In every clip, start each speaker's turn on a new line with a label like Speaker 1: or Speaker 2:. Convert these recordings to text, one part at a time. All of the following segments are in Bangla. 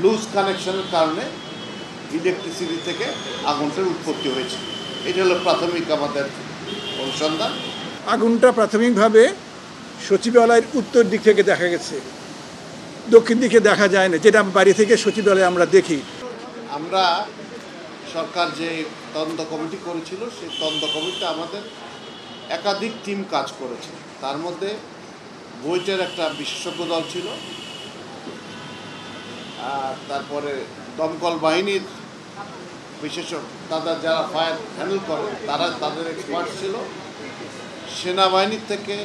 Speaker 1: লুজ কানেকশনের কারণে ইলেকট্রিসিটি থেকে আগুনটার উৎপত্তি হয়েছে। এটা হলো প্রাথমিক আমাদের অনুসন্ধান।
Speaker 2: আগুনটা প্রাথমিকভাবে সচিবালয়ের উত্তর দিক থেকে দেখা গেছে, দক্ষিণ দিকে দেখা যায় না, যেটা বাড়ি থেকে সচিবালয় আমরা দেখি।
Speaker 1: আমরা সরকার যে তদন্ত কমিটি করেছিল সেই তদন্ত কমিটিতে আমাদের একাধিক টিম কাজ করেছে। তার মধ্যে বুয়েটের একটা বিশেষজ্ঞ দল ছিল, আর তারপরে দমকল বাহিনীর তাদের যারা ফায়ার হ্যান্ডেল করে তাদের এক্সপার্ট ছিল, সেনাবাহিনীর থেকে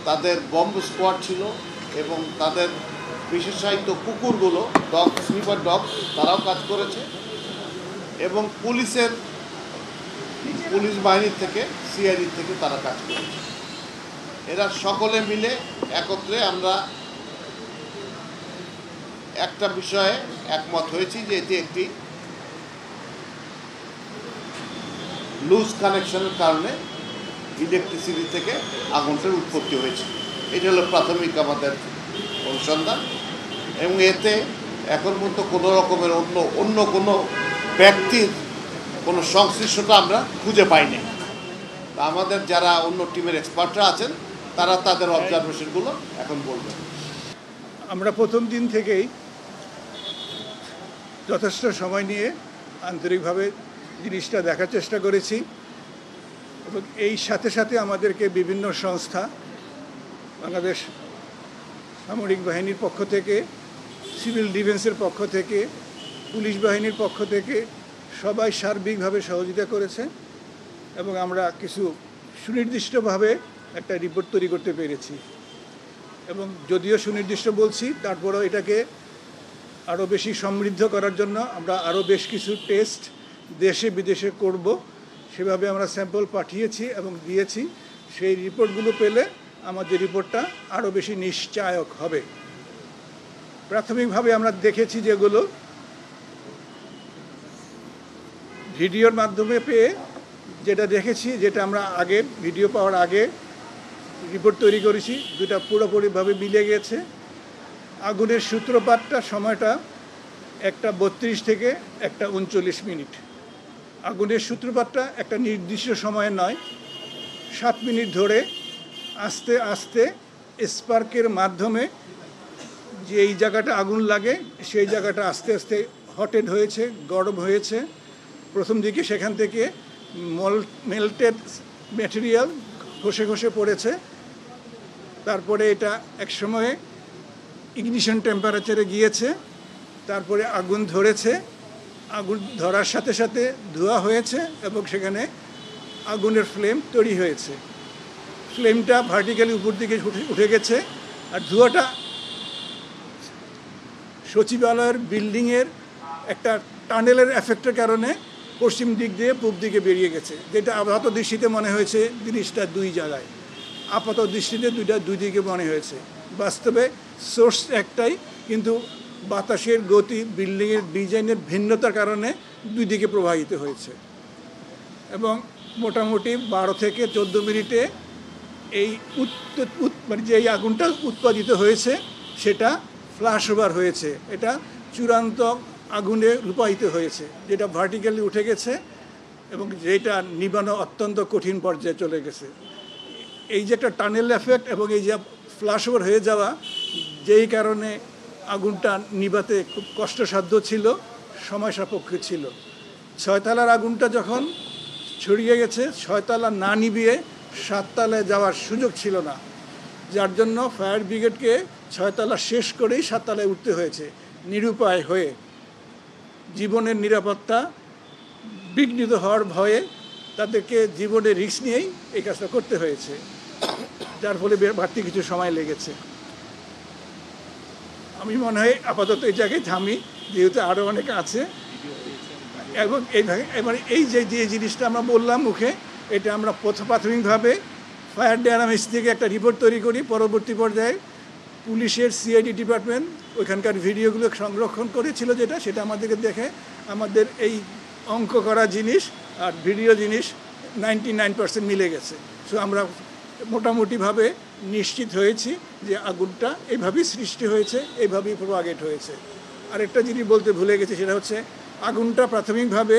Speaker 1: তাদের বম্ব স্কোয়াড ছিল এবং তাদের বিশেষায়িত কুকুরগুলো স্নিপার ডগ তারাও কাজ করেছে এবং পুলিশ বাহিনীর থেকে সিআইডি থেকে তারা কাজ করেছে। এরা সকলে মিলে একত্রে আমরা একটা বিষয়ে একমত হয়েছি যে এটি একটি লুজ কানেকশনের কারণে ইলেকট্রিসিটি থেকে আগুনটার উৎপত্তি হয়েছে। এটা হলো প্রাথমিক আমাদের অনুসন্ধান এবং এতে এখন পর্যন্ত কোনো রকমের অন্য কোনো ব্যক্তির কোনো সংশ্লিষ্টতা আমরা খুঁজে পাইনি। আমাদের যারা অন্য টিমের এক্সপার্টরা আছেন তারা তাদের অবজারভেশনগুলো এখন বলবেন।
Speaker 2: আমরা প্রথম দিন থেকেই যথেষ্ট সময় নিয়ে আন্তরিকভাবে জিনিসটা দেখার চেষ্টা করেছি এবং এই সাথে সাথে আমাদেরকে বিভিন্ন সংস্থা, বাংলাদেশ সামরিক বাহিনীর পক্ষ থেকে, সিভিল ডিফেন্সের পক্ষ থেকে, পুলিশ বাহিনীর পক্ষ থেকে সবাই সার্বিকভাবে সহযোগিতা করেছে এবং আমরা কিছু সুনির্দিষ্টভাবে একটা রিপোর্ট তৈরি করতে পেরেছি। এবং যদিও সুনির্দিষ্ট বলছি, তারপরেও এটাকে আরও বেশি সমৃদ্ধ করার জন্য আমরা আরও বেশ কিছু টেস্ট দেশে বিদেশে করব, সেভাবে আমরা স্যাম্পল পাঠিয়েছি এবং দিয়েছি। সেই রিপোর্টগুলো পেলে আমাদের রিপোর্টটা আরও বেশি নিশ্চায়ক হবে। প্রাথমিকভাবে আমরা দেখেছি যেগুলো ভিডিওর মাধ্যমে পেয়ে যেটা দেখেছি, যেটা আমরা আগে ভিডিও পাওয়ার আগে রিপোর্ট তৈরি করেছি, দুটা পুরোপুরিভাবে মিলে গেছে। আগুনের সূত্রপাতটা সময়টা 1:32 থেকে 1:39 মিনিট। আগুনের সূত্রপাতটা একটা নির্দিষ্ট সময়ে নয়, 7 মিনিট ধরে আস্তে আস্তে স্পার্কের মাধ্যমে যে এই জায়গাটা আগুন লাগে সেই জায়গাটা আস্তে আস্তে হটেড হয়েছে, গরম হয়েছে। প্রথম দিকে সেখান থেকে মেল্টেড ম্যাটেরিয়াল ঘষে ঘষে পড়েছে, তারপরে এটা এক সময়ে ইগনিশন টেম্পারেচারে গিয়েছে, তারপরে আগুন ধরেছে, আগুন ধরার সাথে সাথে ধোঁয়া হয়েছে এবং সেখানে আগুনের ফ্লেম তৈরি হয়েছে। ফ্লেমটা ভার্টিক্যালি উপর দিকে উঠে গেছে আর ধোঁয়াটা সচিবালয়ের বিল্ডিংয়ের একটা টানেলের এফেক্টের কারণে পশ্চিম দিক দিয়ে পূব দিকে বেরিয়ে গেছে, যেটা আপাত দৃষ্টিতে মনে হয়েছে জিনিসটা দুই জায়গায়, আপাত দৃষ্টিতে দুই দিকে মনে হয়েছে। বাস্তবে সোর্স একটাই, কিন্তু বাতাসের গতি, বিল্ডিংয়ের ডিজাইনের ভিন্নতার কারণে দুই দিকে প্রবাহিত হয়েছে এবং মোটামুটি 12 থেকে 14 মিনিটে এই মানে যে এই আগুনটা উৎপাদিত হয়েছে সেটা ফ্ল্যাশ ওভার হয়েছে, এটা চূড়ান্ত আগুনে রূপায়িত হয়েছে, যেটা ভার্টিক্যালি উঠে গেছে এবং যেটা নিবানো অত্যন্ত কঠিন পর্যায়ে চলে গেছে। এই যে একটা টানেল এফেক্ট এবং এই যে ফ্ল্যাশ ওভার হয়ে যাওয়া, যেই কারণে আগুনটা নিভাতে খুব কষ্টসাধ্য ছিল, সময় সাপেক্ষ ছিল। 6 তলার আগুনটা যখন ছড়িয়ে গেছে, 6 তলা না নিভিয়ে 7 তলায় যাওয়ার সুযোগ ছিল না, যার জন্য ফায়ার ব্রিগেডকে 6 তলা শেষ করেই 7 তলায় উঠতে হয়েছে। নিরুপায় হয়ে জীবনের নিরাপত্তা বিঘ্নিত হওয়ার ভয়ে তাদেরকে জীবনের রিস্ক নিয়েই এই কাজটা করতে হয়েছে, যার ফলে বাড়তি কিছু সময় লেগেছে। আমি মনে হয় আপাতত এই জায়গায় থামি, যেহেতু আরও অনেক আছে। এবং এবার এই যে জিনিসটা আমরা বললাম মুখে, এটা আমরা প্রাথমিকভাবে ফায়ার ডায়নামিক্স থেকে একটা রিপোর্ট তৈরি করি। পরবর্তী পর্যায়ে পুলিশের সিআইডি ডিপার্টমেন্ট ওইখানকার ভিডিওগুলো সংরক্ষণ করেছিল, সেটা আমাদেরকে দেখে আমাদের এই অঙ্ক করা জিনিস আর ভিডিও জিনিস 99% মিলে গেছে। সো আমরা মোটামুটিভাবে নিশ্চিত হয়েছি যে আগুনটা এইভাবেই সৃষ্টি হয়েছে, এইভাবেই প্রোপাগেট হয়েছে। আরেকটা জিনিস বলতে ভুলে গেছি, সেটা হচ্ছে আগুনটা প্রাথমিকভাবে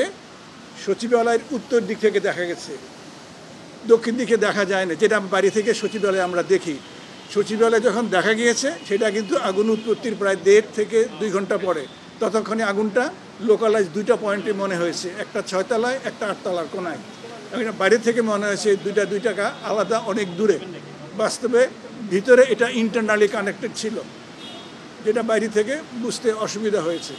Speaker 2: সচিবালয়ের উত্তর দিক থেকে দেখা গেছে, দক্ষিণ দিকে দেখা যায় না, যেটা বাড়ি থেকে সচিবালয়ে আমরা দেখি। সচিবালয়ে যখন দেখা গিয়েছে সেটা কিন্তু আগুন উৎপত্তির প্রায় 1.5 থেকে 2 ঘন্টা পরে। ততক্ষণে আগুনটা লোকালাইজ 2টা পয়েন্টে মনে হয়েছে, একটা 6 তলায়, একটা 8 তলার কোনায়। এখন বাইরে থেকে মনে হয়েছে দুই টাকা আলাদা, অনেক দূরে। বাস্তবে ভিতরে এটা ইন্টারনালি কানেক্টেড ছিল, যেটা বাইরে থেকে বুঝতে অসুবিধা হয়েছে।